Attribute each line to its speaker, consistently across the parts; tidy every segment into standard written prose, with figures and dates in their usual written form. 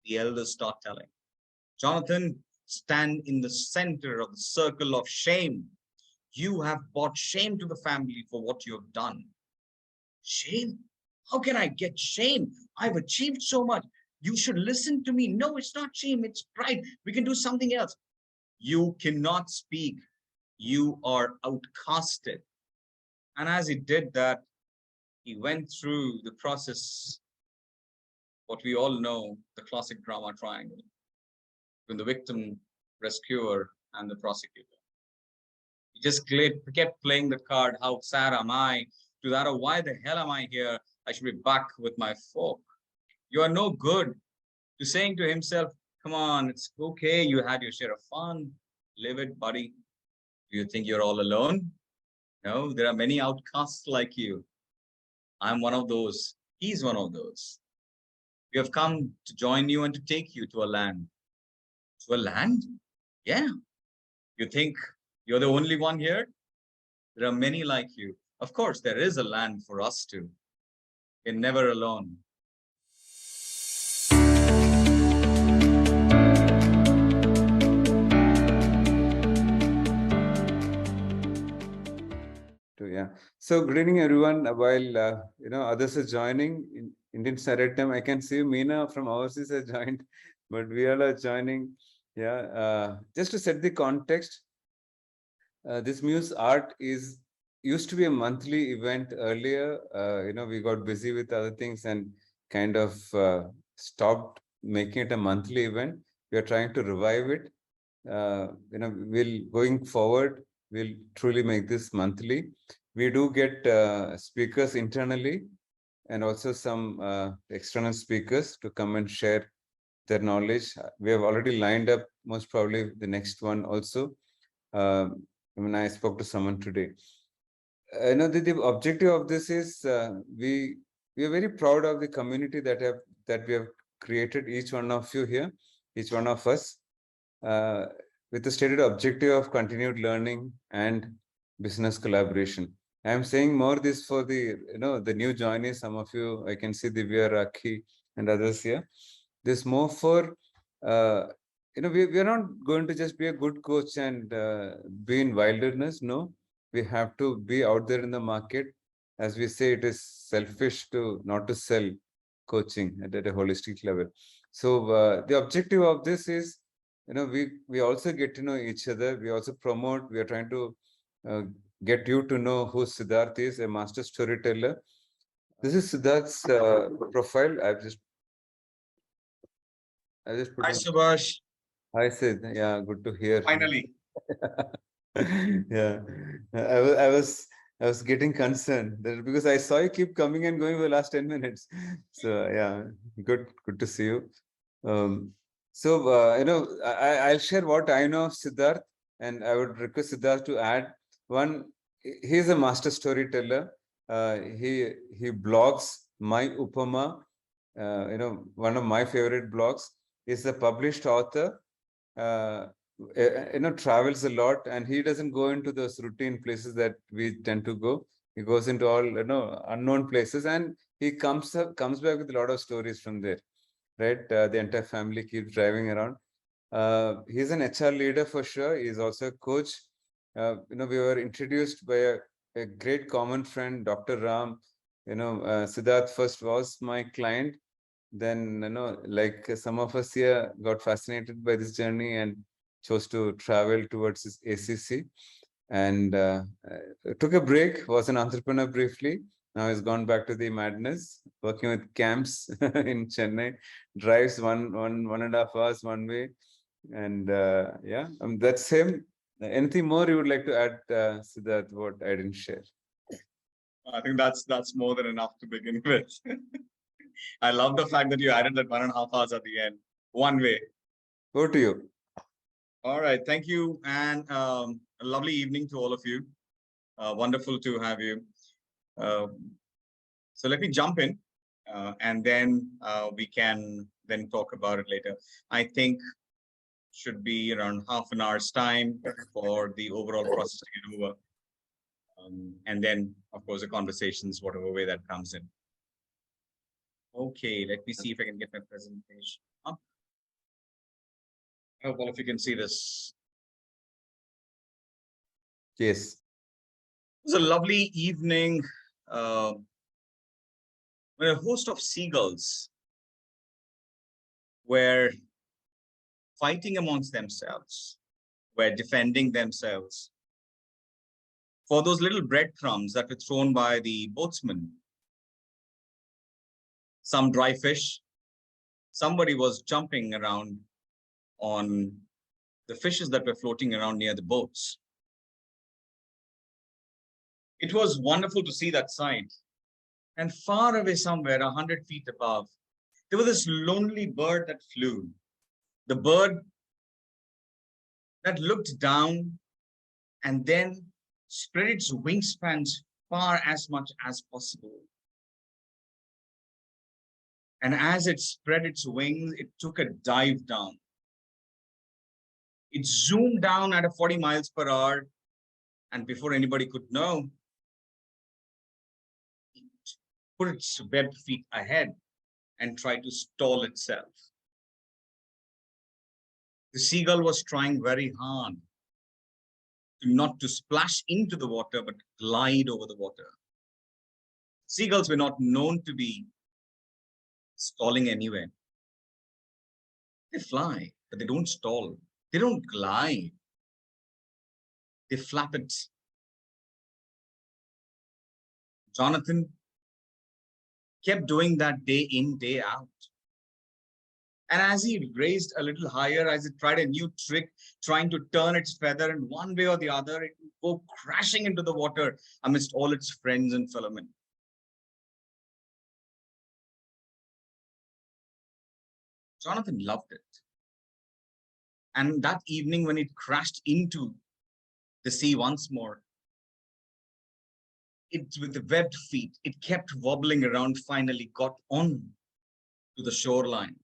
Speaker 1: The elders start telling. Jonathan, stand in the center of the circle of shame. You have brought shame to the family for what you have done. Shame? How can I get shame? I've achieved so much. You should listen to me. No, it's not shame, it's pride. We can do something else. You cannot speak. You are outcasted. And as he did that, he went through the process, what we all know, the classic drama triangle, between the victim, rescuer, and the prosecutor. He just kept playing the card, how sad am I? To that, or why the hell am I here? I should be back with my folk. You are no good. To saying to himself, come on, it's okay. You had your share of fun. Live it, buddy. Do you think you're all alone? No, there are many outcasts like you. I'm one of those. He's one of those. We have come to join you and to take you to a land. To a land? Yeah. You think you're the only one here? There are many like you. Of course, there is a land for us too. We're never alone.
Speaker 2: Yeah. So good evening, everyone. While others are joining in Indian Standard Time, I can see Meena from overseas has joined, but we all are joining. Yeah. Just to set the context, this Museart used to be a monthly event earlier. We got busy with other things and kind of stopped making it a monthly event. We are trying to revive it. Going forward, we'll truly make this monthly. We do get speakers internally and also some external speakers to come and share their knowledge. We have already lined up most probably the next one also. I spoke to someone today. The objective of this is we are very proud of the community that we have created. Each one of you here, each one of us, with the stated objective of continued learning and business collaboration. I am saying more this for the the new joinees. Some of you, I can see Divya, Rakhi, and others here. This more for we are not going to just be a good coach and be in wilderness. No, we have to be out there in the market. As we say, it is selfish to not to sell coaching at a holistic level. So the objective of this is, we also get to know each other. We also promote. We are trying to get you to know who Sidharth is, a master storyteller. This is Sidharth's profile. I just put.
Speaker 1: Hi, Subash.
Speaker 2: Hi, Sid. Yeah, good to hear.
Speaker 1: Finally.
Speaker 2: Yeah, I was getting concerned that because I saw you keep coming and going for the last 10 minutes. So yeah, good to see you. I'll share what I know of Sidharth, and I would request Sidharth to add. One, he's a master storyteller. He blogs My Upama. One of my favorite blogs. Is a published author. Travels a lot, and he doesn't go into those routine places that we tend to go. He goes into all unknown places, and he comes back with a lot of stories from there. Right, the entire family keeps driving around. He's an HR leader for sure. He's also a coach. We were introduced by a great common friend, Dr. Ram. Sidharth first was my client. Then, like some of us here got fascinated by this journey and chose to travel towards this ACC, and took a break, was an entrepreneur briefly. Now he's gone back to the madness, working with camps in Chennai, drives one and a half hours one way. And that's him. Anything more you would like to add, Sidharth, what I didn't share?
Speaker 1: I think that's more than enough to begin with. I love the fact that you added that 1.5 hours at the end. One way.
Speaker 2: Over to you.
Speaker 1: All right. Thank you. And a lovely evening to all of you. Wonderful to have you. So let me jump in and then we can then talk about it later. I think should be around half an hour's time for the overall process to get over. And then, of course, the conversations, whatever way that comes in. Okay, let me see if I can get my presentation up. I hope all of you can see this.
Speaker 2: Yes.
Speaker 1: It was a lovely evening uh, when a host of seagulls were fighting amongst themselves, were defending themselves for those little breadcrumbs that were thrown by the boatsmen. Some dry fish, somebody was jumping around on the fishes that were floating around near the boats. It was wonderful to see that sight. And far away somewhere, 100 feet above, there was this lonely bird that flew. The bird that looked down and then spread its wingspans far as much as possible. And as it spread its wings, it took a dive down. It zoomed down at a 40 miles per hour. And before anybody could know, it put its webbed feet ahead and tried to stall itself. The seagull was trying very hard not to splash into the water, but glide over the water. Seagulls were not known to be stalling anywhere. They fly, but they don't stall. They don't glide. They flap it. Jonathan kept doing that day in, day out. And as he raised a little higher, as it tried a new trick, trying to turn its feather in one way or the other, it would go crashing into the water amidst all its friends and fellowmen. Jonathan loved it. And that evening, when it crashed into the sea once more, it, with the webbed feet, it kept wobbling around, finally got on to the shoreline.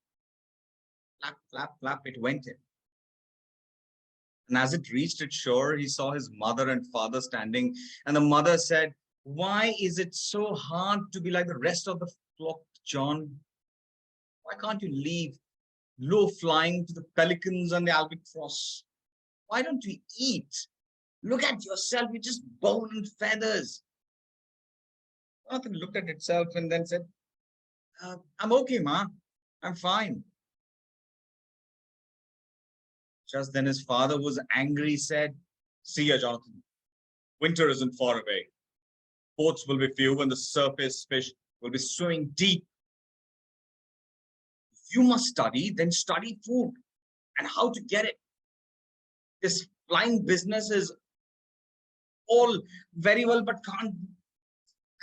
Speaker 1: Flap, flap, flap, it went in. And as it reached its shore, he saw his mother and father standing. And the mother said, "Why is it so hard to be like the rest of the flock, John? Why can't you leave low flying to the pelicans and the albatross? Why don't you eat? Look at yourself, you're just bone and feathers." Jonathan looked at itself and then said, "I'm okay, Ma. I'm fine." Just then his father, who was angry, said, "See ya, Jonathan. Winter isn't far away. Boats will be few and the surface fish will be swimming deep. If you must study, then study food and how to get it. This flying business is all very well, but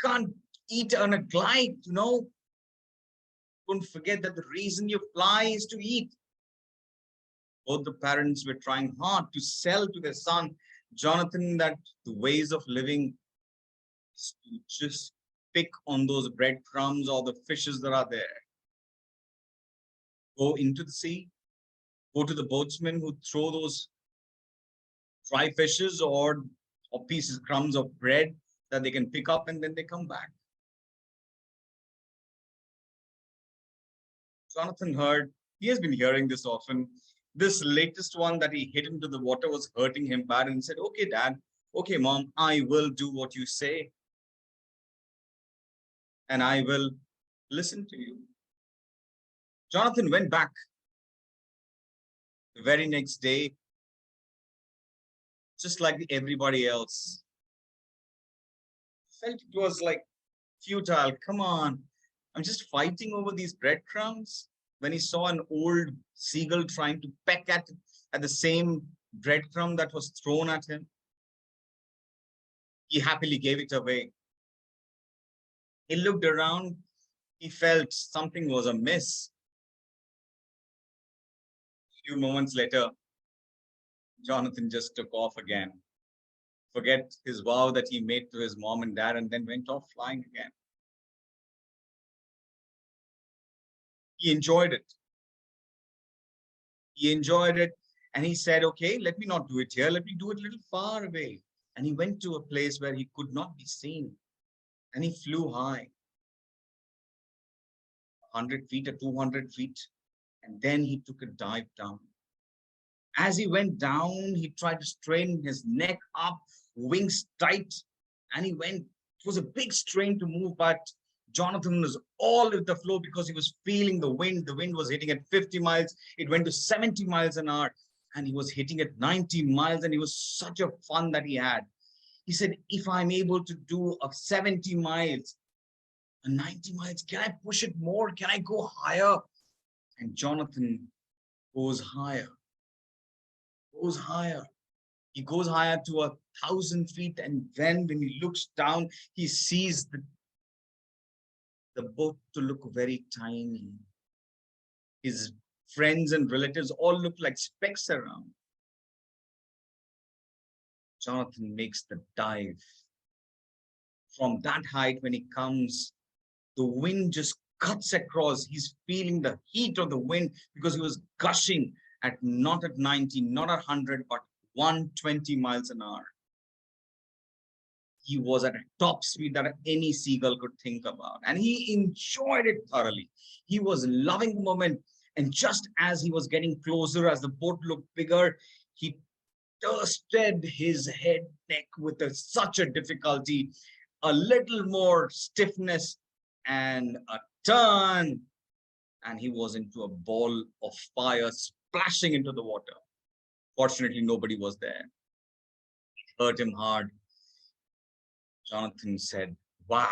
Speaker 1: can't eat on a glide, you know. Don't forget that the reason you fly is to eat." Both the parents were trying hard to sell to their son, Jonathan, that the ways of living is to just pick on those breadcrumbs or the fishes that are there. Go into the sea, go to the boatsmen who throw those dry fishes or pieces, crumbs of bread that they can pick up, and then they come back. Jonathan heard, he has been hearing this often. This latest one that he hit into the water was hurting him bad, and said, "Okay, Dad, okay, Mom, I will do what you say. And I will listen to you." Jonathan went back the very next day, just like everybody else. Felt it was like futile. Come on, I'm just fighting over these breadcrumbs. When he saw an old seagull trying to peck at the same breadcrumb that was thrown at him, he happily gave it away. He looked around, he felt something was amiss. A few moments later, Jonathan just took off again, forget his vow that he made to his mom and dad, and then went off flying again. He enjoyed it. He enjoyed it, and he said, "Okay, let me not do it here. Let me do it a little far away." And he went to a place where he could not be seen, and he flew high, 100 feet or 200 feet, and then he took a dive down. As he went down, he tried to strain his neck up, wings tight, and he went. It was a big strain to move, but Jonathan was all with the flow because he was feeling the wind. The wind was hitting at 50 miles. It went to 70 miles an hour, and he was hitting at 90 miles, and it was such a fun that he had. He said, if I'm able to do a 70 miles, a 90 miles, can I push it more? Can I go higher? And Jonathan goes higher, goes higher. He goes higher to 1,000 feet, and then when he looks down, he sees the boat to look very tiny. His friends and relatives all look like specks around. Jonathan makes the dive. From that height, when he comes, the wind just cuts across. He's feeling the heat of the wind because he was gushing at not at 90, not at 100, but 120 miles an hour. He was at a top speed that any seagull could think about, and he enjoyed it thoroughly. He was loving the moment, and just as he was getting closer, as the boat looked bigger, he twisted his head neck with such a difficulty, a little more stiffness, and a turn, and he was into a ball of fire splashing into the water. Fortunately, nobody was there. It hurt him hard. Jonathan said, wow,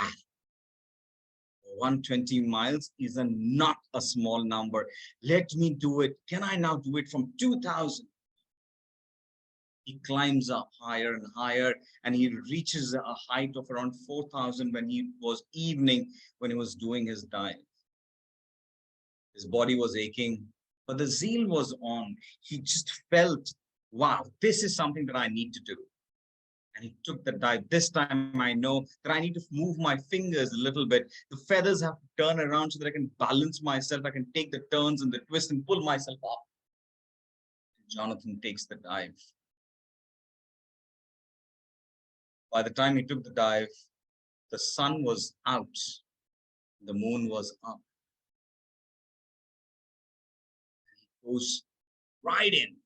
Speaker 1: 120 miles is not a small number. Let me do it. Can I now do it from 2,000? He climbs up higher and higher, and he reaches a height of around 4,000 when he was evening, when he was doing his dive. His body was aching, but the zeal was on. He just felt, wow, this is something that I need to do. And he took the dive. This time I know that I need to move my fingers a little bit. The feathers have to turn around so that I can balance myself. I can take the turns and the twist and pull myself up. Jonathan takes the dive. By the time he took the dive, the sun was out. The moon was up. He goes right in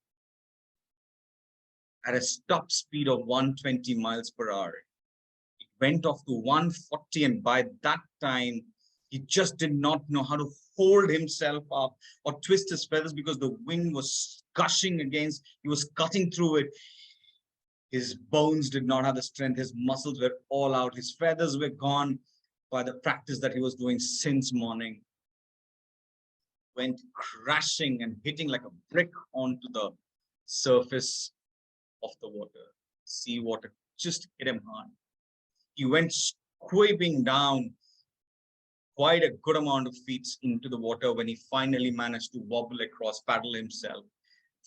Speaker 1: at a top speed of 120 miles per hour. It went off to 140, and by that time, he just did not know how to hold himself up or twist his feathers because the wind was gushing against, he was cutting through it. His bones did not have the strength, his muscles were all out, his feathers were gone by the practice that he was doing since morning. Went crashing and hitting like a brick onto the surface of the water. Seawater just hit him hard. He went squeaking down quite a good amount of feet into the water when he finally managed to wobble across, paddle himself,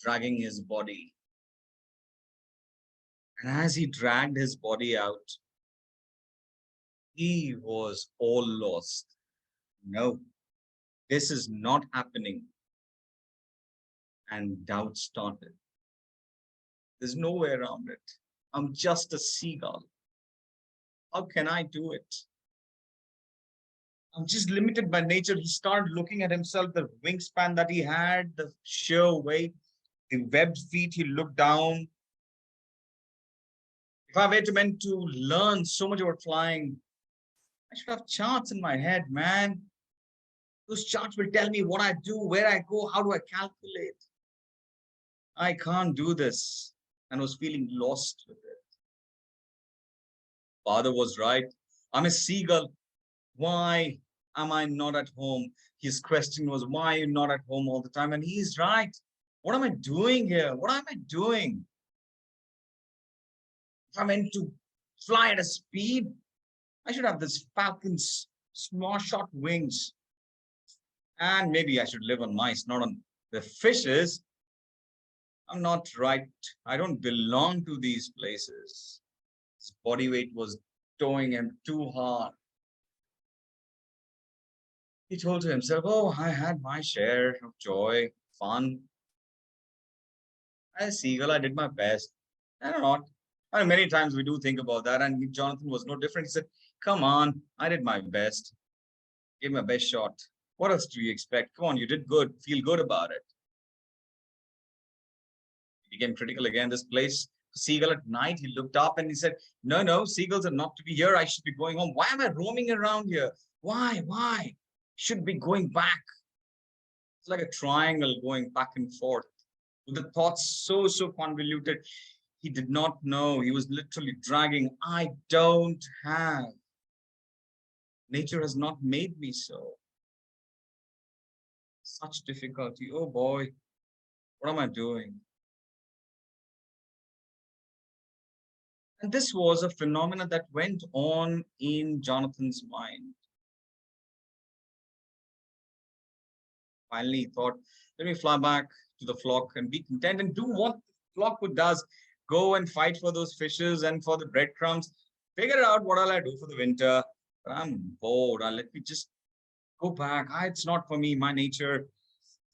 Speaker 1: dragging his body. And as he dragged his body out, he was all lost. No, this is not happening. And doubt started. There's no way around it. I'm just a seagull. How can I do it? I'm just limited by nature. He started looking at himself, the wingspan that he had, the sheer weight, the webbed feet. He looked down. If I were to meant to learn so much about flying, I should have charts in my head, man. Those charts will tell me what I do, where I go, how do I calculate. I can't do this, and was feeling lost with it. Father was right. I'm a seagull. Why am I not at home? His question was, why are you not at home all the time? And he's right. What am I doing here? What am I doing? If I'm meant to fly at a speed, I should have this falcon's small short wings. And maybe I should live on mice, not on the fishes. I'm not right. I don't belong to these places. His body weight was towing him too hard. He told to himself, oh, I had my share of joy, fun. As a seagull, I did my best. I don't know. I mean, many times we do think about that, and Jonathan was no different. He said, come on, I did my best. Gave my best shot. What else do you expect? Come on, you did good. Feel good about it. Became critical again. This place, seagull at night, he looked up and he said, no, no, seagulls are not to be here. I should be going home. Why am I roaming around here? Why? Why? Should be going back. It's like a triangle going back and forth. With the thoughts so convoluted, he did not know. He was literally dragging. I don't have. Nature has not made me so. Such difficulty. Oh boy, what am I doing? And this was a phenomenon that went on in Jonathan's mind. Finally, he thought, let me fly back to the flock and be content and do what the flock does. Go and fight for those fishes and for the breadcrumbs. Figure out what I'll do for the winter. But I'm bored. Let me just go back. It's not for me. My nature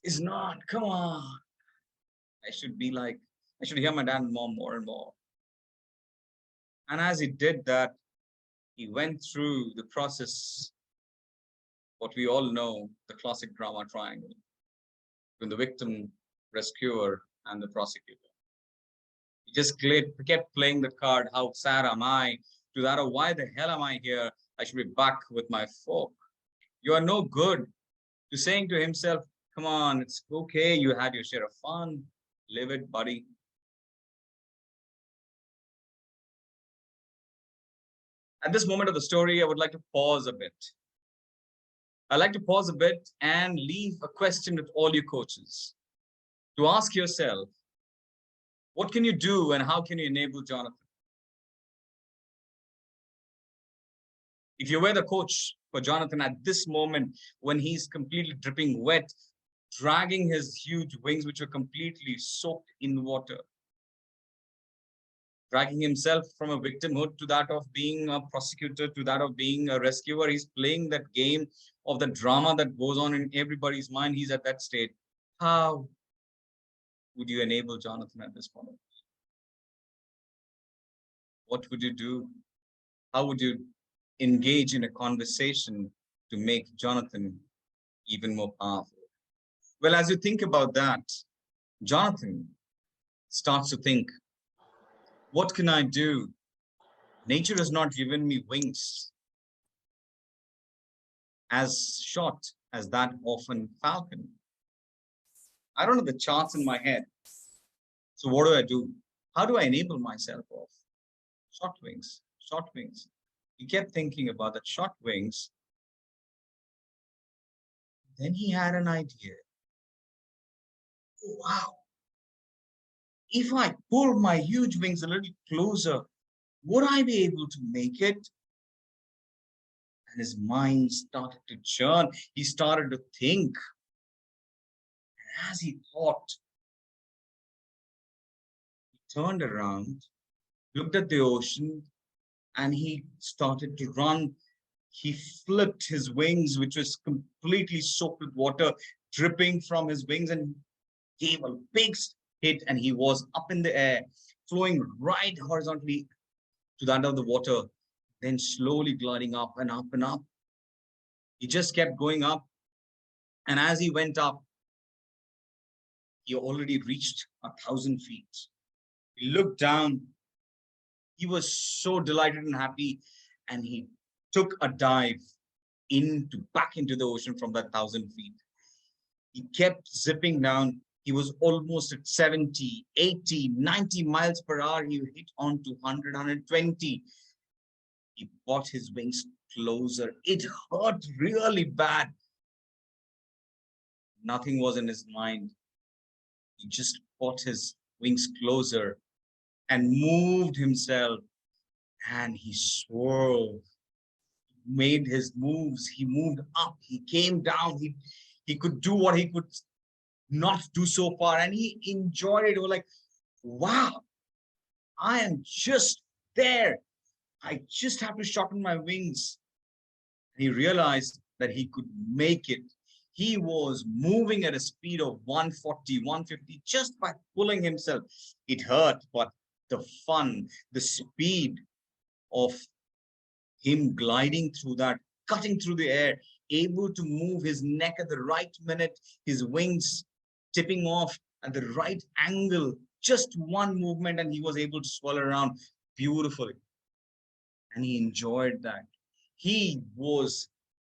Speaker 1: is not. Come on. I should hear my dad and mom more and more. And as he did that, he went through the process, what we all know, the classic drama triangle, between the victim, rescuer, and the prosecutor. He just kept playing the card, how sad am I, to that of why the hell am I here? I should be back with my folk. You are no good, to saying to himself, come on, it's okay, you had your share of fun, live it, buddy. At this moment of the story, I would like to pause a bit. I'd like to pause a bit and leave a question with all you coaches to ask yourself, what can you do and how can you enable Jonathan? If you were the coach for Jonathan at this moment, when he's completely dripping wet, dragging his huge wings, which are completely soaked in water, dragging himself from a victimhood to that of being a prosecutor, to that of being a rescuer. He's playing that game of the drama that goes on in everybody's mind. He's at that state. How would you enable Jonathan at this point? What would you do? How would you engage in a conversation to make Jonathan even more powerful? Well, as you think about that, Jonathan starts to think, what can I do? Nature has not given me wings as short as that of a falcon. I don't have the charts in my head. So what do? How do I enable myself of short wings, short wings? He kept thinking about that short wings. Then he had an idea. Oh, wow. If I pull my huge wings a little closer, would I be able to make it? And his mind started to churn. He started to think. And as he thought, he turned around, looked at the ocean, and he started to run. He flipped his wings, which was completely soaked with water, dripping from his wings, and gave a big hit, and he was up in the air, flowing right horizontally to the under of the water, then slowly gliding up and up and up. He just kept going up. And as he went up, he already reached 1,000 feet. He looked down. He was so delighted and happy. And he took a dive back into the ocean from that 1,000 feet. He kept zipping down. He was almost at 70, 80, 90 miles per hour. He hit on to 100, 120. He brought his wings closer. It hurt really bad. Nothing was in his mind. He just brought his wings closer and moved himself. And he swirled, made his moves. He moved up. He came down. He could do what he could not do so far, and he enjoyed it. He was like, wow, I am just there. I just have to shorten my wings. And he realized that he could make it. He was moving at a speed of 140, 150 just by pulling himself. It hurt, but the fun, the speed of him gliding through that, cutting through the air, able to move his neck at the right minute, his wings tipping off at the right angle Just one movement and he was able to swirl around beautifully. And he enjoyed that. He was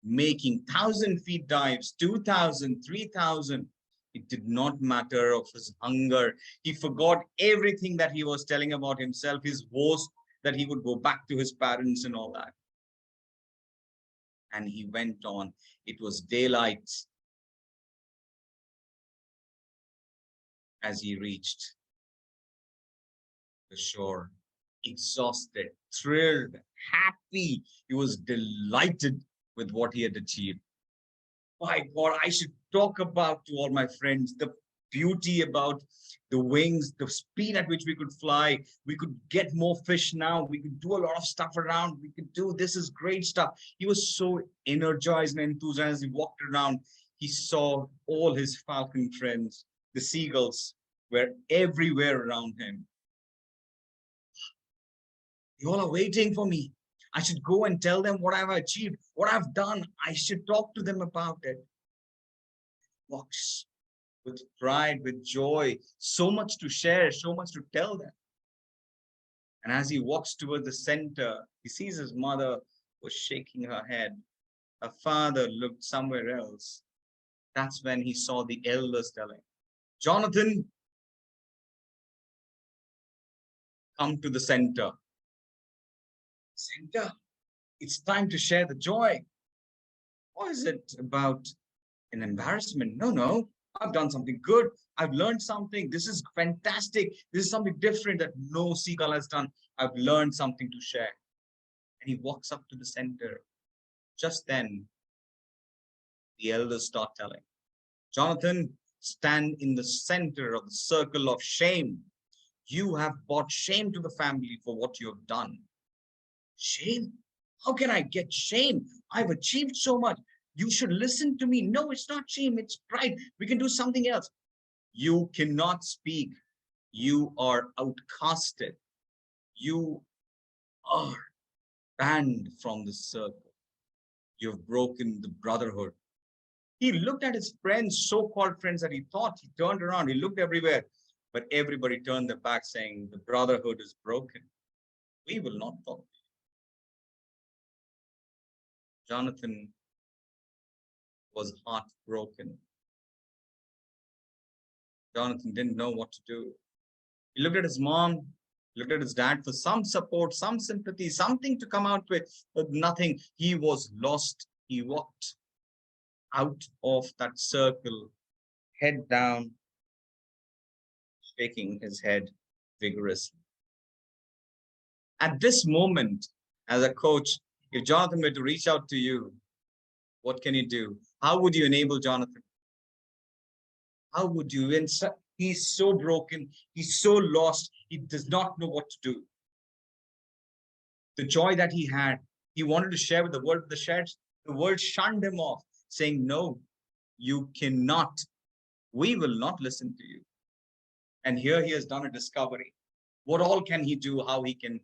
Speaker 1: making 1,000 feet dives, 2,000, 3,000. It did not matter of his hunger. He forgot everything that he was telling about himself, his boast that he would go back to his parents and all that. And he went on. It was daylight as he reached the shore, exhausted, thrilled, happy. He was delighted with what he had achieved. My God, I should talk about to all my friends the beauty about the wings, the speed at which we could fly. We could get more fish now. We could do a lot of stuff around. We could do, this is great stuff. He was so energized and enthusiastic as he walked around. He saw all his falcon friends, the seagulls were everywhere around him. You all are waiting for me. I should go and tell them what I've achieved, what I've done. I should talk to them about it. Walks with pride, with joy, so much to share, so much to tell them. And as he walks toward the center, he sees his mother was shaking her head. Her father looked somewhere else. That's when he saw the elders telling, Jonathan, come to the center. Center, it's time to share the joy. Or is it about an embarrassment? No, I've done something good. I've learned something. This is fantastic. This is something different that no seagull has done. I've learned something to share. And he walks up to the center. Just then, the elders start telling, Jonathan, stand in the center of the circle of shame. You have brought shame to the family for what you have done. Shame? How can I get shame? I've achieved so much. You should listen to me. No, it's not shame, it's pride. We can do something else. You cannot speak. You are outcasted. You are banned from the circle. You've broken the brotherhood. He looked at his friends, so-called friends that he thought. He turned around, he looked everywhere, but everybody turned their back saying, the brotherhood is broken. We will not talk. Jonathan was heartbroken. Jonathan didn't know what to do. He looked at his mom, looked at his dad for some support, some sympathy, something to come out with, but nothing. He was lost. He walked out of that circle, head down, shaking his head vigorously. At this moment, as a coach, if Jonathan were to reach out to you, what can you do? How would you enable Jonathan? How would you? And he's so broken. He's so lost. He does not know what to do. The joy that he had, he wanted to share with the world. The world shunned him off, saying, no, you cannot. We will not listen to you. And here he has done a discovery. What all can he do? How he can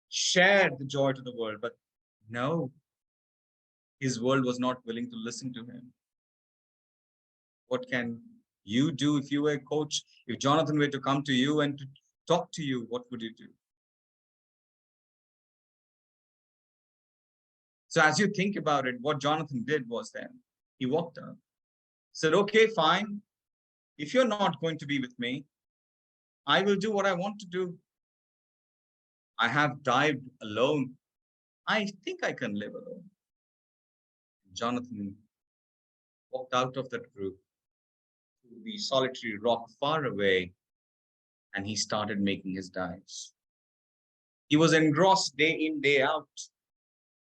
Speaker 1: share the joy to the world? But no, his world was not willing to listen to him. What can you do if you were a coach? If Jonathan were to come to you and to talk to you, what would you do? So as you think about it, what Jonathan did was then, he walked out, said, okay, fine. If you're not going to be with me, I will do what I want to do. I have dived alone. I think I can live alone. Jonathan walked out of that group to the solitary rock far away, and he started making his dives. He was engrossed day in, day out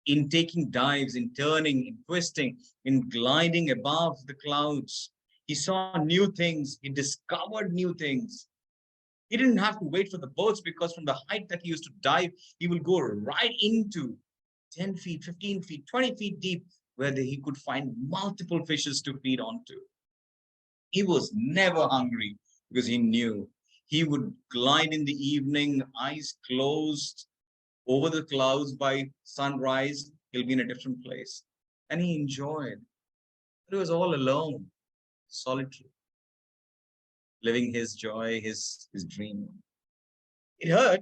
Speaker 1: in taking dives, in turning, in twisting, in gliding above the clouds. He saw new things. He discovered new things. He didn't have to wait for the boats because from the height that he used to dive, he will go right into 10 feet, 15 feet, 20 feet deep, where he could find multiple fishes to feed onto. He was never hungry because he knew he would glide in the evening, eyes closed, over the clouds by sunrise. He'll be in a different place. And he enjoyed. But he was all alone, solitary. living his joy, his dream. It hurt,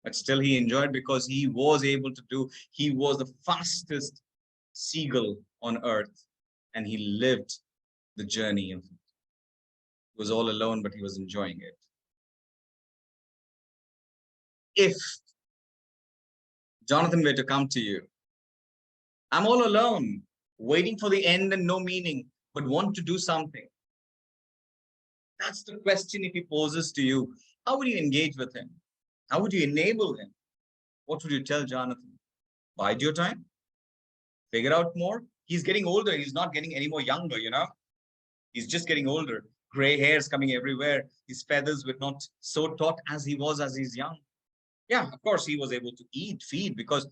Speaker 1: but still he enjoyed because he was able to do, he was the fastest seagull on earth and he lived the journey. He was all alone, but he was enjoying it. If Jonathan were to come to you, I'm all alone, waiting for the end and no meaning, but want to do something. That's the question if he poses to you. How would you engage with him? How would you enable him? What would you tell Jonathan? Bide your time. Figure out more. He's getting older. He's not getting any more younger, you know. He's just getting older. Gray hairs coming everywhere. His feathers were not so taut as he was as he's young. Yeah, of course, he was able to eat, feed, because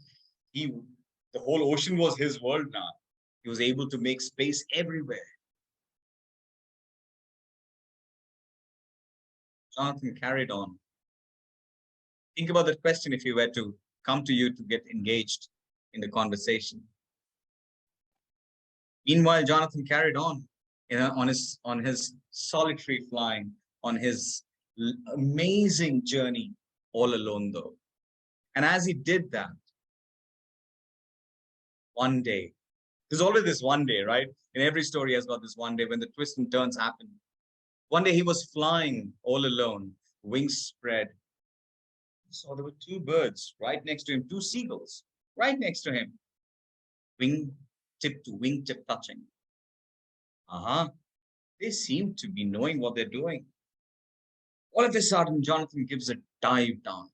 Speaker 1: the whole ocean was his world now. He was able to make space everywhere. Jonathan carried on. Think about that question if he were to come to you to get engaged in the conversation. Meanwhile, Jonathan carried on, on his solitary flying, on his amazing journey, all alone though. And as he did that, one day, there's always this one day, right? In every story has got this one day when the twists and turns happen. One day he was flying all alone, wings spread. He saw there were two birds right next to him, two seagulls right next to him, wingtip to wingtip touching. They seem to be knowing what they're doing. All of a sudden, Jonathan gives a dive down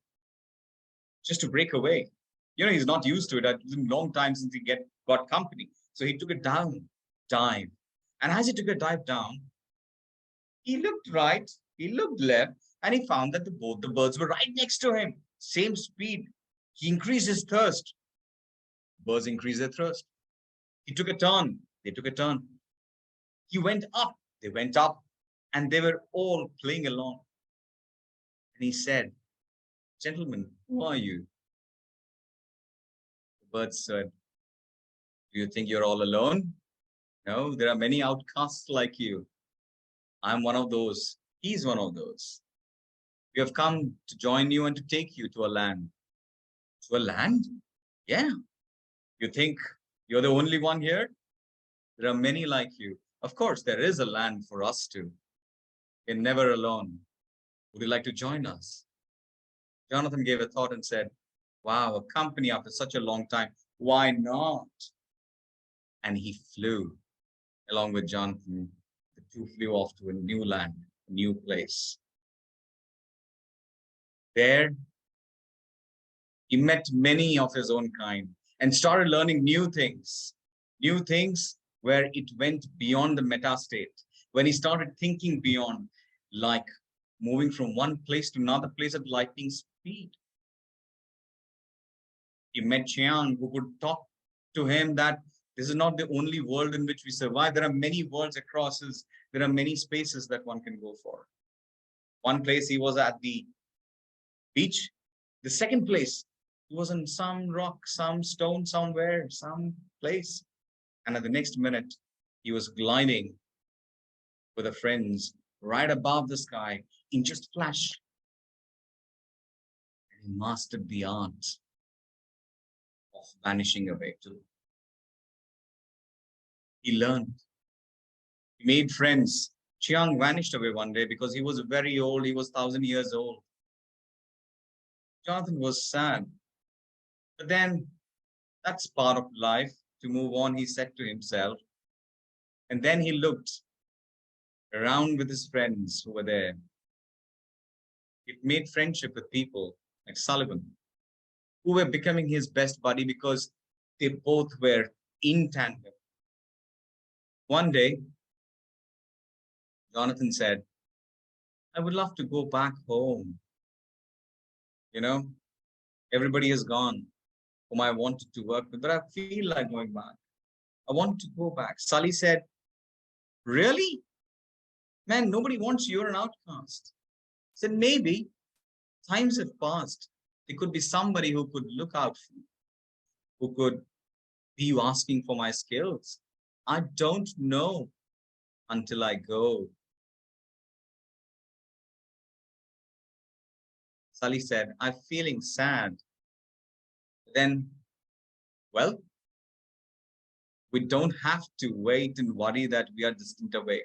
Speaker 1: just to break away. You know, he's not used to it. It's been a long time since he got company. So he took a dive. And as he took a dive down, he looked right, he looked left, and he found that both the birds were right next to him. Same speed. He increased his thirst. Birds increased their thirst. He took a turn. They took a turn. He went up. They went up. And they were all playing along. And he said, "Gentlemen, who are you?" The birds said, "Do you think you're all alone? No, there are many outcasts like you. I'm one of those. He's one of those. We have come to join you and to take you to a land." To a land? Yeah. You think you're the only one here? There are many like you. Of course, there is a land for us too. We're never alone. Would you like to join us? Jonathan gave a thought and said, "Wow, a company after such a long time. Why not?" And he flew along with Jonathan. The two flew off to a new land, a new place. There, he met many of his own kind and started learning new things where it went beyond the meta state. When he started thinking beyond, like moving from one place to another place at lightning speed. He met Chiang, who could talk to him that this is not the only world in which we survive. There are many worlds across us. There are many spaces that one can go for. One place he was at the beach. The second place, he was on some rock, some stone somewhere, some place. And at the next minute, he was gliding with the friends right above the sky in just a flash. And he mastered the art of vanishing away too. He learned. He made friends. Chiang vanished away one day because he was very old. He was 1,000 years old. Jonathan was sad. But then that's part of life. To move on, he said to himself. And then he looked around with his friends who were there. It made friendship with people like Sullivan, who were becoming his best buddy because they both were in tandem. One day, Jonathan said, "I would love to go back home. You know, everybody is gone whom I wanted to work with, but I feel like going back. I want to go back." Sully said, "Really? Man, nobody wants you. You're an outcast." I said, "Maybe times have passed. There could be somebody who could look out for me, who could be asking for my skills. I don't know until I go." Sally said, I'm feeling sad. Then, well, we don't have to wait and worry that we are distant away.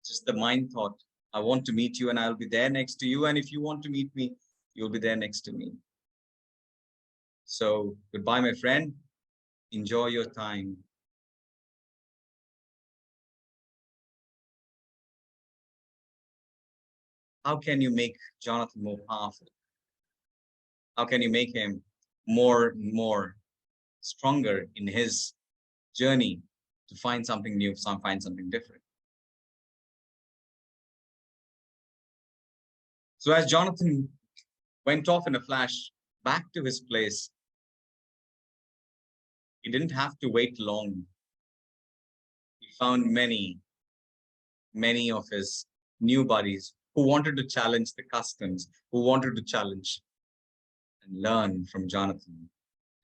Speaker 1: Just the mind thought, I want to meet you and I'll be there next to you. And if you want to meet me, you'll be there next to me. So goodbye, my friend. Enjoy your time. How can you make Jonathan more powerful? How can you make him more and more stronger in his journey to find something new, find something different? So as Jonathan went off in a flash back to his place, he didn't have to wait long. He found many of his new buddies who wanted to challenge the customs, who wanted to challenge and learn from Jonathan.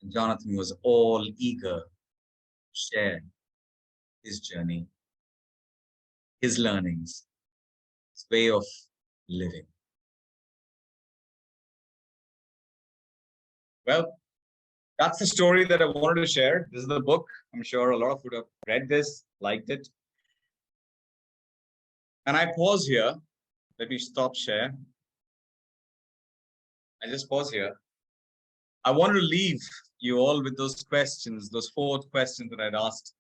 Speaker 1: And Jonathan was all eager to share his journey, his learnings, his way of living. Well, that's the story that I wanted to share. This is the book. I'm sure a lot of you would have read this, liked it. And I pause here. Let me stop share. I just pause here. I want to leave you all with those questions, those 4 questions that I'd asked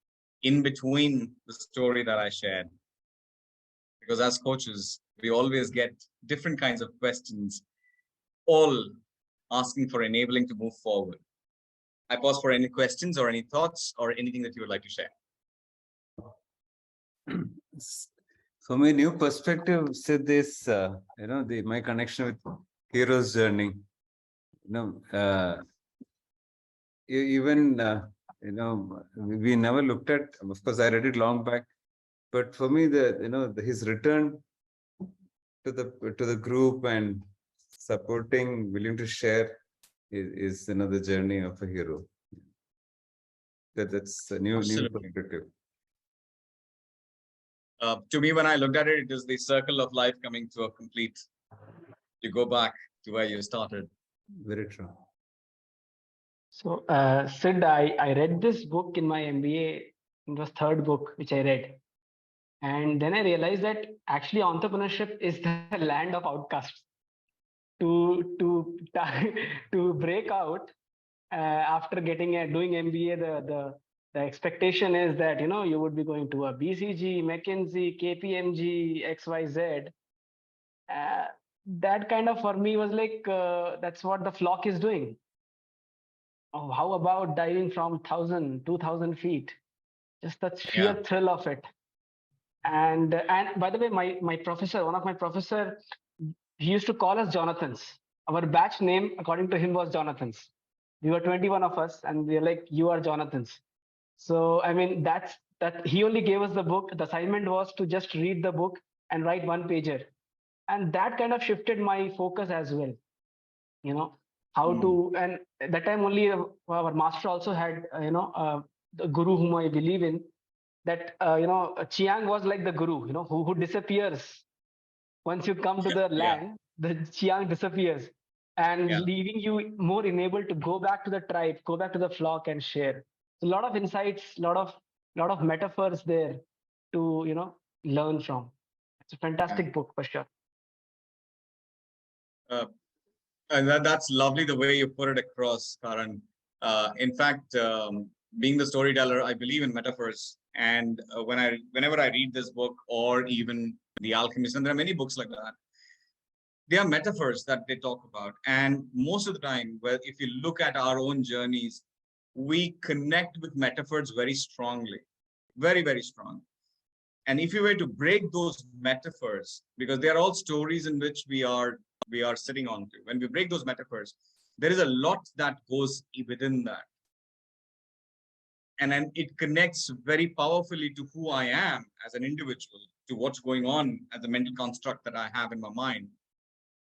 Speaker 1: in between the story that I shared. Because as coaches, we always get different kinds of questions, all asking for enabling to move forward. I pause for any questions or any thoughts or anything that you would like to share.
Speaker 2: So my new perspective said this, my connection with hero's journey. We never looked at. Of course, I read it long back, but for me, his return to the group and supporting, willing to share, is the journey of a hero. That's a new perspective.
Speaker 1: To me, when I looked at it, it is the circle of life coming to a complete. You go back to where you started.
Speaker 2: Very true.
Speaker 3: So, Sid, I read this book in my MBA. It was 3rd book which I read, and then I realized that actually entrepreneurship is the land of outcasts. To break out after doing MBA, the expectation is that you would be going to a BCG, McKinsey, KPMG, XYZ. That kind of for me was like that's what the flock is doing. Oh, how about diving from 1,000, 2,000 feet? Just that sheer thrill of it. And by the way, my professor, one of my professor, he used to call us Jonathans. Our batch name, according to him, was Jonathans. We were 21 of us, and we are like, you are Jonathans. So I mean, that he only gave us the book. The assignment was to just read the book and write 1-pager, and that kind of shifted my focus as well. How to, and at that time only our master also had the guru whom I believe in, that Chiang was like the guru, who disappears once you come to the land. The Chiang disappears and leaving you more enabled to go back to the tribe, go back to the flock and share. So a lot of insights, lot of metaphors there to learn from. It's a fantastic book for sure.
Speaker 1: And that's lovely the way you put it across, Karan. In fact, being the storyteller, I believe in metaphors. And whenever I read this book or even The Alchemist, and there are many books like that, they are metaphors that they talk about. And most of the time, if you look at our own journeys, we connect with metaphors very strongly, very, very strong. And if you were to break those metaphors, because they are all stories in which we are sitting on to, when we break those metaphors, there is a lot that goes within that. And then it connects very powerfully to who I am as an individual, to what's going on as a mental construct that I have in my mind,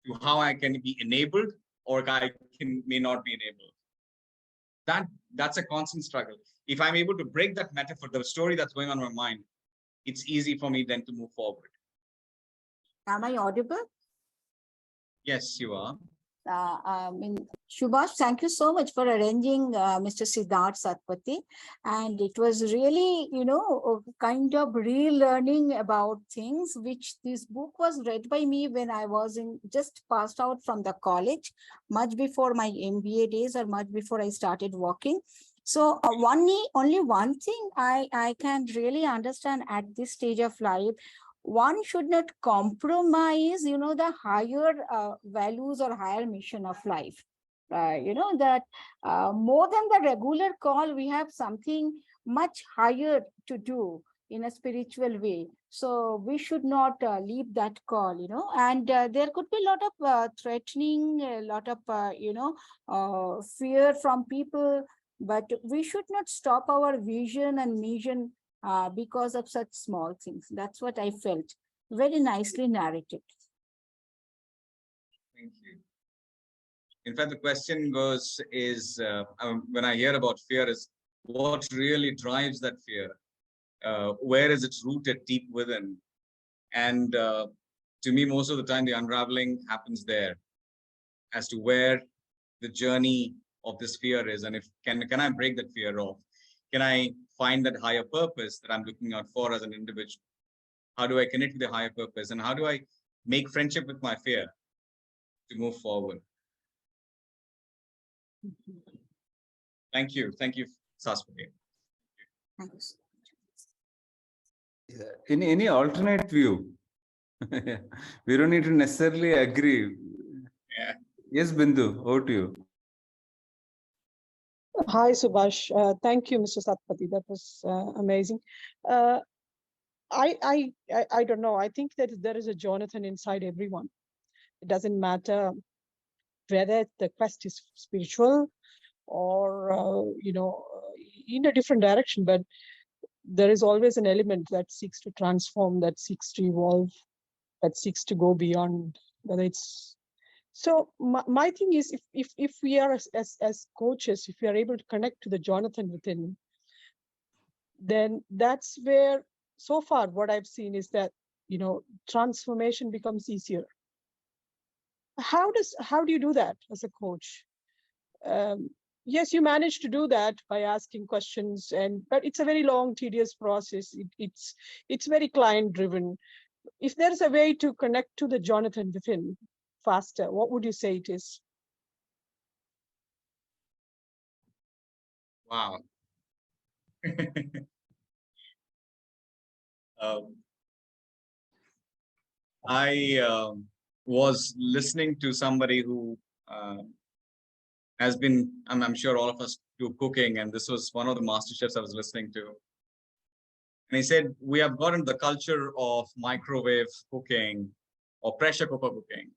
Speaker 1: to how I can be enabled or I may not be enabled. That's a constant struggle. If I'm able to break that metaphor, the story that's going on in my mind, it's easy for me then to move forward.
Speaker 4: Am I audible?
Speaker 1: Yes, you are.
Speaker 4: Subash, thank you so much for arranging Mr. Sidhartha Satpathy. And it was really, kind of relearning about things, which this book was read by me when I was just passed out from the college, much before my MBA days or much before I started working. So only one thing I can really understand at this stage of life: one should not compromise, the higher values or higher mission of life. That more than the regular call, we have something much higher to do in a spiritual way. So we should not leave that call, and there could be a lot of threatening, a lot of, fear from people, but we should not stop our vision and mission because of such small things. That's what I felt. Very nicely narrated.
Speaker 1: Thank you. In fact, the question is when I hear about fear, is what really drives that fear? Where is it rooted deep within? And to me, most of the time, the unraveling happens there as to where the journey of this fear is. And if can I break that fear off? Can I find that higher purpose that I'm looking out for as an individual? How do I connect with the higher purpose? And how do I make friendship with my fear to move forward? Thank you. Thank you, Satpathy.
Speaker 4: Thanks.
Speaker 2: Yeah. Any alternate view? We don't need to necessarily agree.
Speaker 1: Yeah.
Speaker 2: Yes, Bindu, over to you.
Speaker 5: Hi, Subash. Thank you, Mr. Satpathy. That was amazing. I don't know. I think that there is a Jonathan inside everyone. It doesn't matter whether the quest is spiritual or in a different direction, but there is always an element that seeks to transform, that seeks to evolve, that seeks to go beyond. Whether it's so, my thing is, if we are as coaches, if we are able to connect to the Jonathan within, then that's where, so far, what I've seen is that transformation becomes easier. How do you do that as a coach? Yes, you manage to do that by asking questions, but it's a very long, tedious process. It's very client driven. If there's a way to connect to the Jonathan within faster, what would you say it is?
Speaker 1: Wow. I was listening to somebody who has been, I'm sure all of us do cooking, and this was one of the master chefs I was listening to. And he said, we have gotten the culture of microwave cooking or pressure cooker cooking.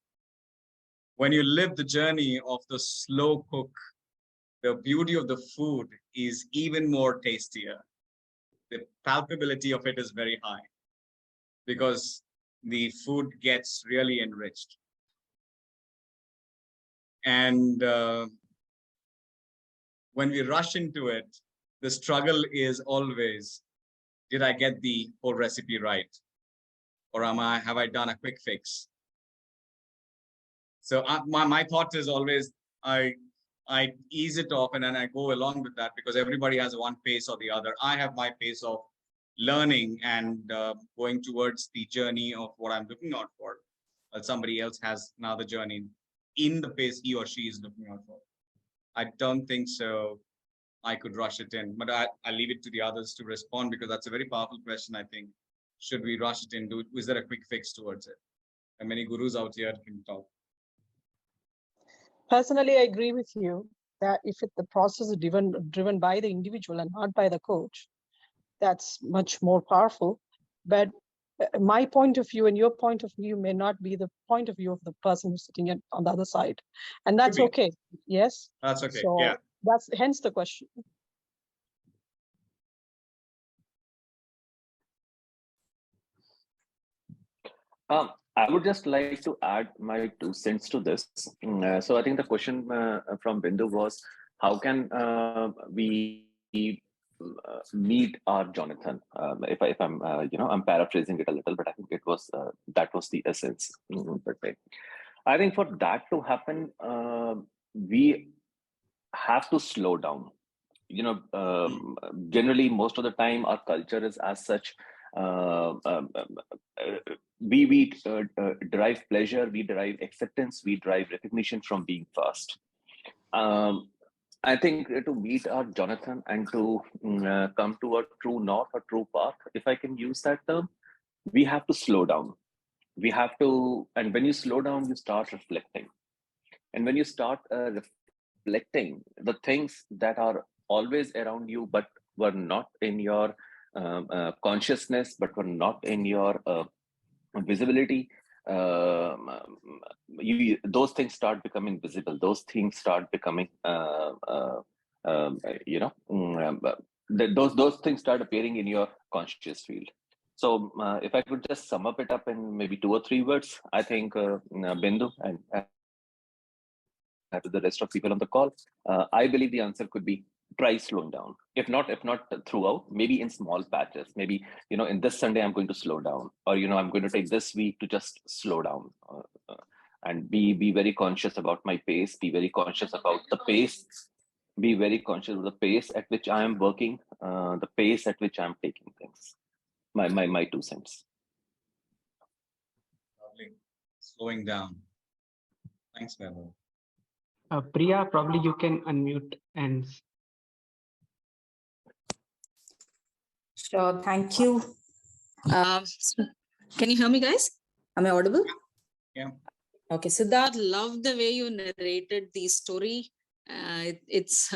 Speaker 1: When you live the journey of the slow cook, the beauty of the food is even more tastier. The palpability of it is very high because the food gets really enriched. And when we rush into it, the struggle is always, did I get the whole recipe right? Or have I done a quick fix? So my thought is always, I ease it off and then I go along with that because everybody has one pace or the other. I have my pace of learning and going towards the journey of what I'm looking out for. Somebody else has another journey in the pace he or she is looking out for. I don't think so. I could rush it in, but I leave it to the others to respond because that's a very powerful question. I think, should we rush it in? Is there a quick fix towards it? And many gurus out here can talk.
Speaker 5: Personally, I agree with you that if the process is driven by the individual and not by the coach, that's much more powerful. But my point of view and your point of view may not be the point of view of the person who's sitting on the other side. And that's okay. Yes?
Speaker 1: That's okay.
Speaker 5: So
Speaker 1: yeah.
Speaker 5: That's hence the question.
Speaker 6: I would just like to add my 2 cents to this. So I think the question from Bindu was, how can we meet our Jonathan? If I'm I'm paraphrasing it a little, but I think it was that was the essence. I think for that to happen, we have to slow down. Generally, most of the time, our culture is as such. We derive pleasure, we derive acceptance, we derive recognition from being fast. I think to meet our Jonathan and to come to a true north, a true path, if I can use that term, we have to slow down. We have to, and when you slow down, you start reflecting. And when you start reflecting, the things that are always around you, but were not in your consciousness, but were not in your visibility, those things start becoming visible. Those things start becoming, those things start appearing in your conscious field. So if I could just sum up it up in maybe 2 or 3 words, I think Bindu and to the rest of people on the call, I believe the answer could be try slowing down. If not throughout, maybe in small patches. Maybe, in this Sunday, I'm going to slow down, or, I'm going to take this week to just slow down and be very conscious about my pace, be very conscious about the pace, be very conscious of the pace at which I am working, the pace at which I'm taking things. My 2 cents.
Speaker 1: Lovely. Slowing down. Thanks, Memo.
Speaker 3: Priya, probably you can unmute and.
Speaker 7: Sure, thank you. Can you hear me, guys? Am I audible?
Speaker 1: Yeah.
Speaker 7: Okay, Siddharth, love the way you narrated the story. It's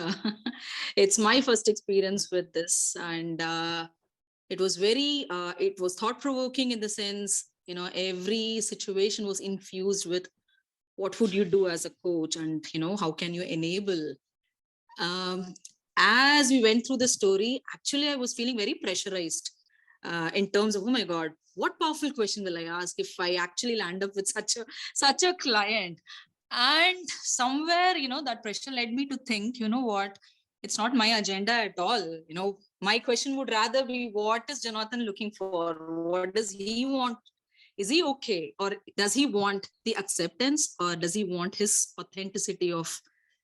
Speaker 7: it's my first experience with this, and it was very it was thought-provoking in the sense, every situation was infused with what would you do as a coach, and how can you enable. As we went through the story, actually I was feeling very pressurized in terms of, oh my God, what powerful question will I ask if I actually land up with such a client? And somewhere, that pressure led me to think, what, it's not my agenda at all. My question would rather be, what is Jonathan looking for? What does he want? Is he okay? Or does he want the acceptance, or does he want his authenticity of,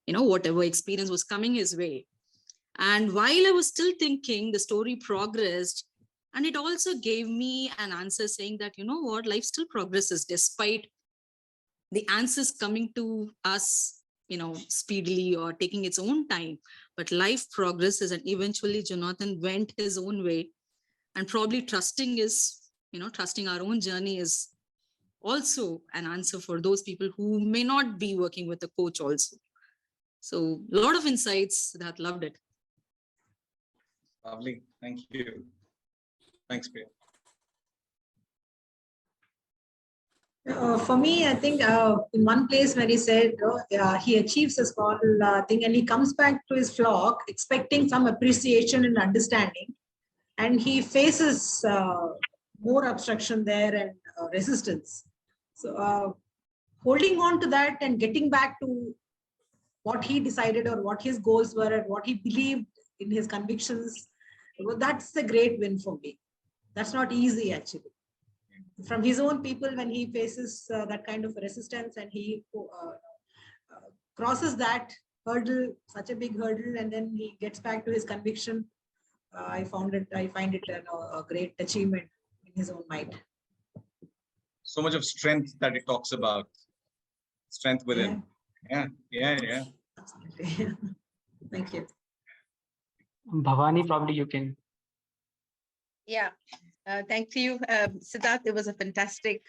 Speaker 7: whatever experience was coming his way? And while I was still thinking, the story progressed, and it also gave me an answer saying that, what, life still progresses despite the answers coming to us, speedily or taking its own time. But life progresses, and eventually Jonathan went his own way, and probably trusting our own journey is also an answer for those people who may not be working with a coach also. So a lot of insights, that loved it.
Speaker 1: Lovely. Thank you. Thanks, Priya.
Speaker 8: For me, I think in one place where he said he achieves a small thing and he comes back to his flock expecting some appreciation and understanding, and he faces more obstruction there and resistance. So holding on to that and getting back to what he decided or what his goals were and what he believed in his convictions, that's the great win for me. That's not easy, actually. From his own people, when he faces that kind of resistance and he crosses that hurdle, such a big hurdle, and then he gets back to his conviction, I find it a great achievement in his own mind.
Speaker 1: So much of strength that it talks about. Strength within. Yeah.
Speaker 8: Absolutely. Thank you.
Speaker 3: Bhavani, probably you can.
Speaker 9: Yeah. Thank you, Sidharth. It was a fantastic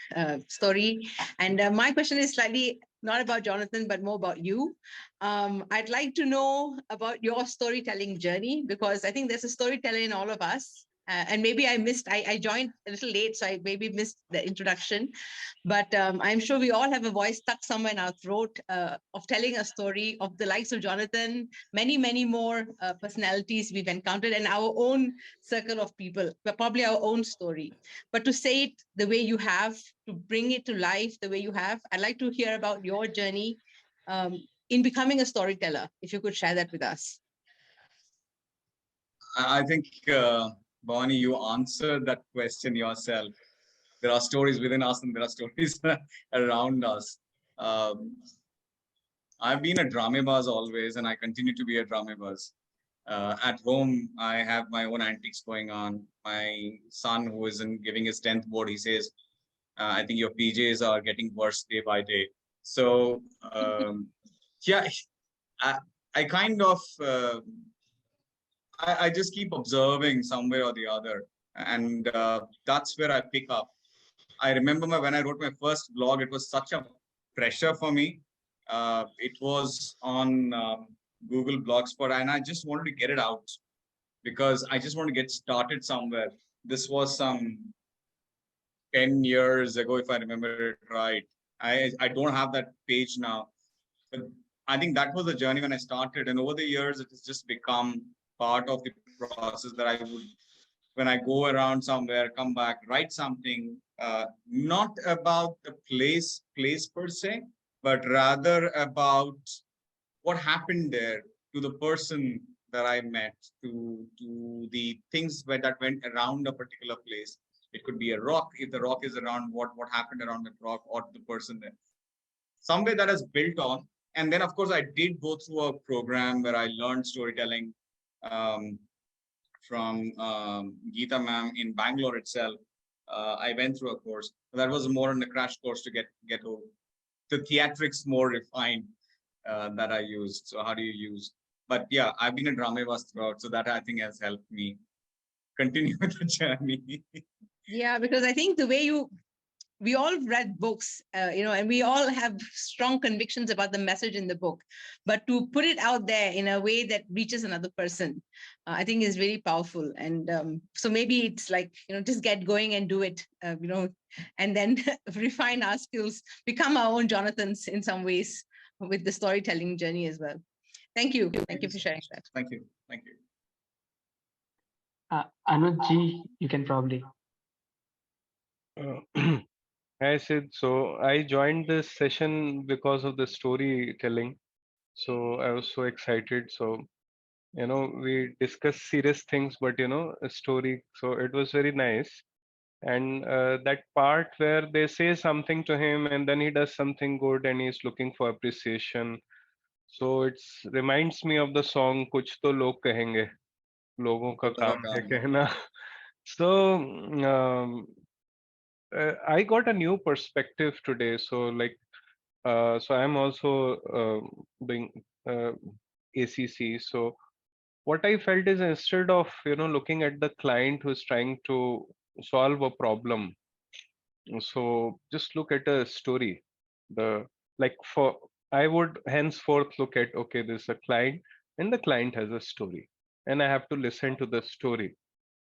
Speaker 9: story. And my question is slightly not about Jonathan, but more about you. I'd like to know about your storytelling journey, because I think there's a storyteller in all of us. And maybe I joined a little late, so I maybe missed the introduction. But I'm sure we all have a voice stuck somewhere in our throat of telling a story of the likes of Jonathan, many, many more personalities we've encountered, and our own circle of people, but probably our own story. But to say it the way you have, to bring it to life the way you have, I'd like to hear about your journey in becoming a storyteller, if you could share that with us.
Speaker 1: I think, Bhavani, you answered that question yourself. There are stories within us and there are stories around us. I've been a dramebaz always, and I continue to be a dramebaz. At home, I have my own antics going on. My son, who is giving his 10th board, he says, I think your PJs are getting worse day by day. So, yeah, I, I kind of, I just keep observing some way or the other. And that's where I pick up. I remember when I wrote my first blog, it was such a pressure for me. It was on Google Blogspot, and I just wanted to get it out because I just want to get started somewhere. This was some 10 years ago, if I remember it right. I don't have that page now, but I think that was the journey when I started. And over the years, it has just become part of the process that I would, when I go around somewhere, come back, write something, not about the place per se, but rather about what happened there, to the person that I met, to the things that went around a particular place. It could be a rock. If the rock is around, what happened around the rock or the person there. Some way that is built on. And then, of course, I did go through a program where I learned storytelling from Geeta ma'am in Bangalore itself. I went through a course. That was more on a crash course to get the theatrics more refined that I used. So how do you use? But yeah, I've been a dramebaz throughout, so that I think has helped me continue with the journey.
Speaker 9: Yeah, because I think the way we all read books, and we all have strong convictions about the message in the book, but to put it out there in a way that reaches another person, I think is really powerful. And so maybe it's like, just get going and do it, and then refine our skills, become our own Jonathans in some ways with the storytelling journey as well. Thank you. Thank you for sharing that.
Speaker 1: Thank you. Thank you.
Speaker 3: Anuj ji, you can probably.
Speaker 10: Hi Sid. So I joined this session because of the storytelling. So I was so excited. So, we discuss serious things, but a story. So it was very nice. And that part where they say something to him and then he does something good and he's looking for appreciation. So it's reminds me of the song Kuch to log kahenge. Logon ka kaam hai kehna. So I got a new perspective today. So so I'm also doing ACC. So what I felt is instead of looking at the client who's trying to solve a problem, so just look at a story. The like for I would henceforth look at, okay, there's a client and the client has a story, and I have to listen to the story.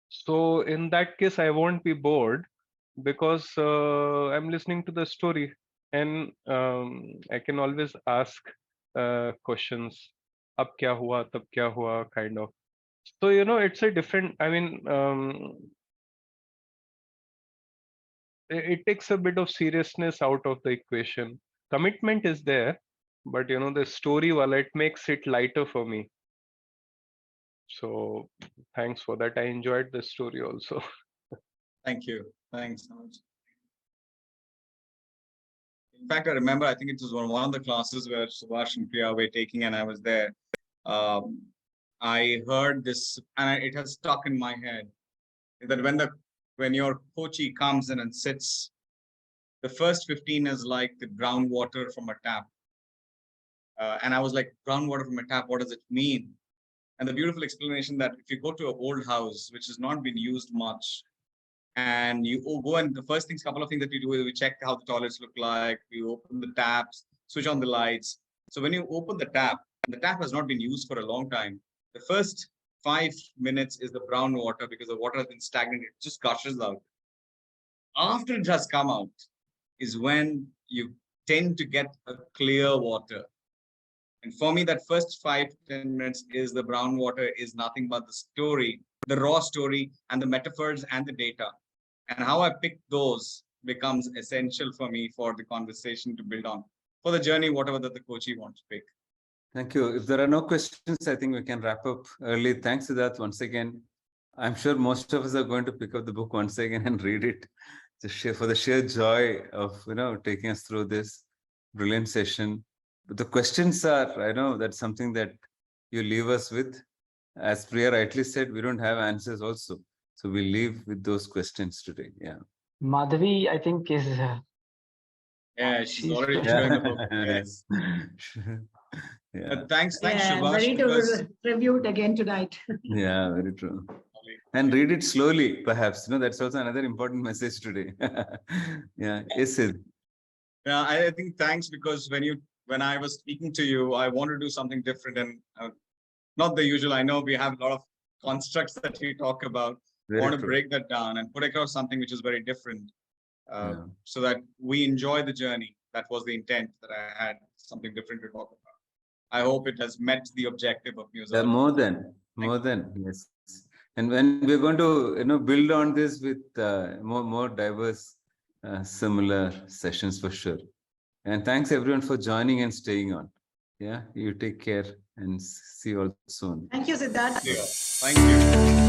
Speaker 10: So in that case, I won't be bored because I'm listening to the story, and I can always ask questions. Ab kya hua, tab kya hua, kind of. So it's a different. I mean, it takes a bit of seriousness out of the equation. Commitment is there, but the story, well, it makes it lighter for me. So thanks for that. I enjoyed the story also.
Speaker 1: Thank you. Thanks so much. In fact, I remember, I think it was one of the classes where Subash and Priya were taking, and I was there. I heard this, and it has stuck in my head, that when your coachee comes in and sits, the first 15 is like the groundwater from a tap. And I was like, groundwater from a tap, what does it mean? And the beautiful explanation that if you go to an old house, which has not been used much, and you go and the couple of things that you do is we check how the toilets look like, we open the taps, switch on the lights. So when you open the tap has not been used for a long time, the first 5 minutes is the brown water because the water has been stagnant, it just gushes out. After it has come out is when you tend to get a clear water. And for me, that first 5 to 10 minutes is the brown water is nothing but the story, the raw story and the metaphors and the data. And how I pick those becomes essential for me for the conversation to build on, for the journey, whatever that the coachee wants to pick.
Speaker 2: Thank you. If there are no questions, I think we can wrap up early. Thanks, Sidharth, once again. I'm sure most of us are going to pick up the book once again and read it for the sheer joy of taking us through this. brilliant session. But the questions are, I know that's something that you leave us with. As Priya rightly said, we don't have answers also. So we leave with those questions today. Yeah.
Speaker 3: Madhavi, I think, is
Speaker 1: Yeah, she's already showing the book. Yes.
Speaker 2: Yeah.
Speaker 1: Thanks,
Speaker 8: Yeah, I'm
Speaker 1: Subash,
Speaker 8: ready to
Speaker 1: because
Speaker 8: review it again tonight.
Speaker 2: Yeah, very true. And read it slowly, perhaps. That's also another important message today. Yeah. Yes, Sid.
Speaker 1: yeah, I think thanks, because when I was speaking to you, I wanted to do something different and not the usual. I know we have a lot of constructs that we talk about. I want to
Speaker 2: true.
Speaker 1: break that down and put across something which is very different,
Speaker 2: Yeah.
Speaker 1: so that we enjoy the journey. That was the intent, that I had something different to talk about. I hope it has met the objective of Museart.
Speaker 2: More than, yes. And when we're going to, build on this with more diverse, similar sessions for sure. And thanks everyone for joining and staying on. Yeah, you take care and see you all soon.
Speaker 8: Thank you, Sidharth.
Speaker 1: Thank you.